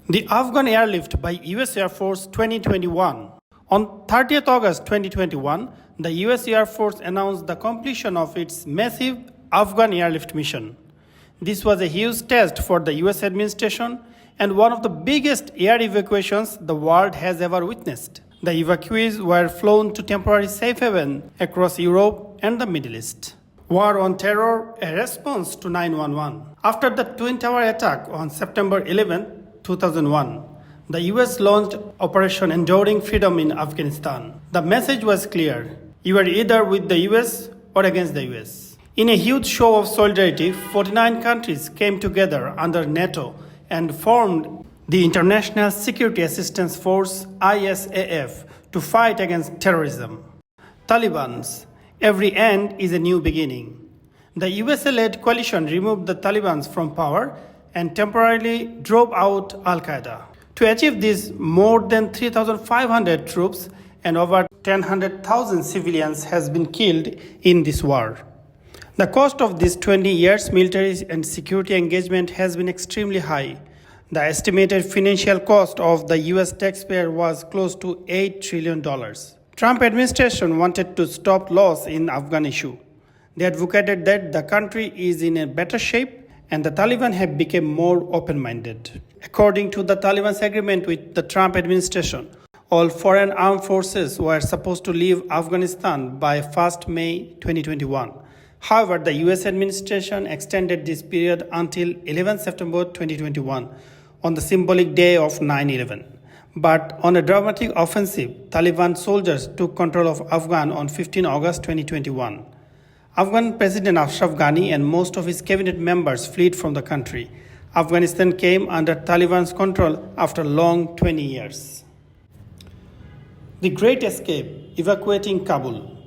The Afghan Airlift by US Air Force 2021. On 30th August 2021, the US Air Force announced the completion of its massive Afghan Airlift mission. This was a huge test for the US administration and one of the biggest air evacuations the world has ever witnessed. The evacuees were flown to temporary safe haven across Europe and the Middle East. War on Terror, a response to 911. After the Twin Tower attack on September 11, 2001, the US launched Operation Enduring Freedom in Afghanistan. The message was clear: you are either with the US or against the US. In a huge show of solidarity, 49 countries came together under NATO and formed the International Security Assistance Force ISAF to fight against terrorism. Taliban's every end is a new beginning. The USA-led coalition removed the Taliban from power and temporarily drove out Al-Qaeda. To achieve this, more than 3,500 troops and over 100,000 civilians has been killed in this war. The cost of this 20 years military and security engagement has been extremely high. The estimated financial cost of the US taxpayer was close to $8 trillion. Trump administration wanted to stop loss in Afghan issue. They advocated that the country is in a better shape and the Taliban have become more open-minded. According to the Taliban's agreement with the Trump administration, all foreign armed forces were supposed to leave Afghanistan by 1st May 2021. However, the US administration extended this period until 11 September 2021 on the symbolic day of 9/11. But on a dramatic offensive, Taliban soldiers took control of Afghan on 15 August 2021. Afghan President Ashraf Ghani and most of his cabinet members fled from the country. Afghanistan came under Taliban's control after a long 20 years. The Great Escape, evacuating Kabul.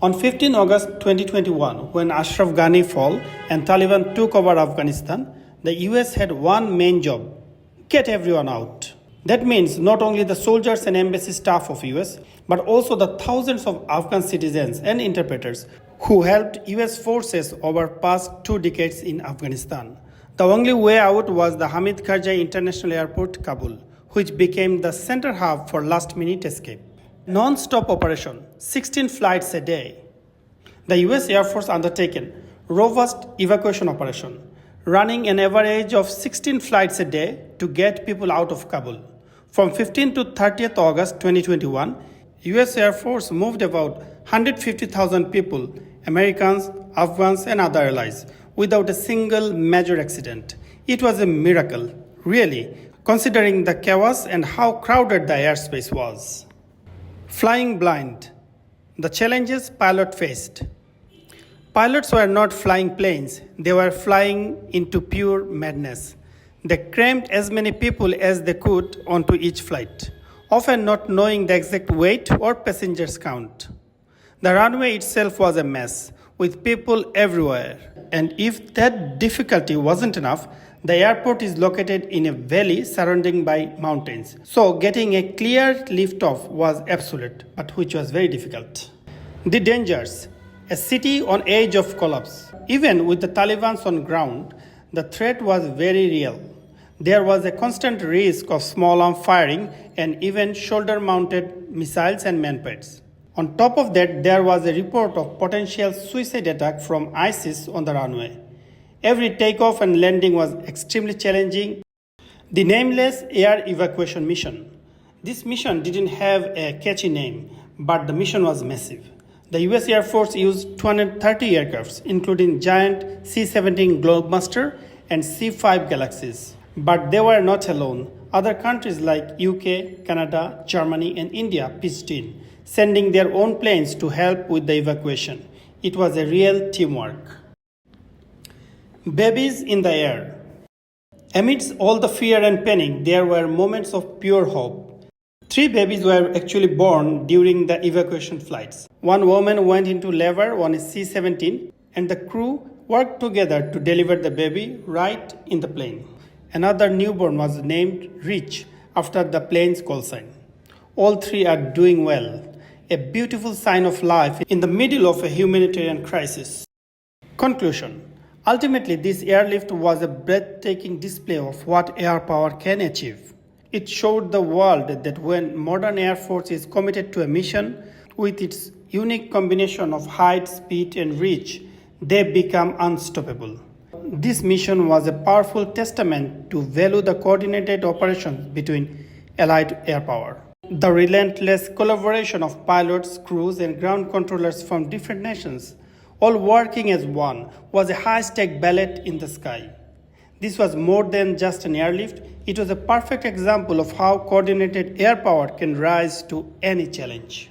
On 15 August 2021, when Ashraf Ghani fell and Taliban took over Afghanistan, the US had one main job: get everyone out. That means not only the soldiers and embassy staff of US, but also the thousands of Afghan citizens and interpreters who helped US forces over past 2 decades in Afghanistan. The only way out was the Hamid Karzai International Airport, Kabul, which became the center hub for last-minute escape. Non-stop operation, 16 flights a day. The US Air Force undertaken robust evacuation operation, running an average of 16 flights a day to get people out of Kabul. From 15 to 30th August 2021, US Air Force moved about 150,000 people, Americans, Afghans, and other allies, without a single major accident. It was a miracle, really, considering the chaos and how crowded the airspace was. Flying blind. The challenges pilot faced. Pilots were not flying planes, they were flying into pure madness. They crammed as many people as they could onto each flight, often not knowing the exact weight or passengers count. The runway itself was a mess, with people everywhere. And if that difficulty wasn't enough, the airport is located in a valley surrounded by mountains. So getting a clear liftoff was absolute, but which was very difficult. The dangers. A city on edge of collapse. Even with the Taliban on ground, the threat was very real. There was a constant risk of small arm firing and even shoulder-mounted missiles and manpads. On top of that, there was a report of potential suicide attack from ISIS on the runway. Every takeoff and landing was extremely challenging. The nameless air evacuation mission. This mission didn't have a catchy name, but the mission was massive. The US Air Force used 230 aircrafts, including giant C-17 Globemaster and C-5 Galaxies. But they were not alone. Other countries like UK, Canada, Germany, and India pitched in, sending their own planes to help with the evacuation. It was a real teamwork. Babies in the air. Amidst all the fear and panic, there were moments of pure hope. 3 babies were actually born during the evacuation flights. One woman went into labor on a C-17, and the crew worked together to deliver the baby right in the plane. Another newborn was named Rich after the plane's call sign. All 3 are doing well, a beautiful sign of life in the middle of a humanitarian crisis. Conclusion. Ultimately, this airlift was a breathtaking display of what air power can achieve. It showed the world that when modern Air Force is committed to a mission, with its unique combination of height, speed, and reach, they become unstoppable. This mission was a powerful testament to value the coordinated operations between allied air power. The relentless collaboration of pilots, crews, and ground controllers from different nations, all working as one, was a high-stake ballet in the sky. This was more than just an airlift, it was a perfect example of how coordinated air power can rise to any challenge.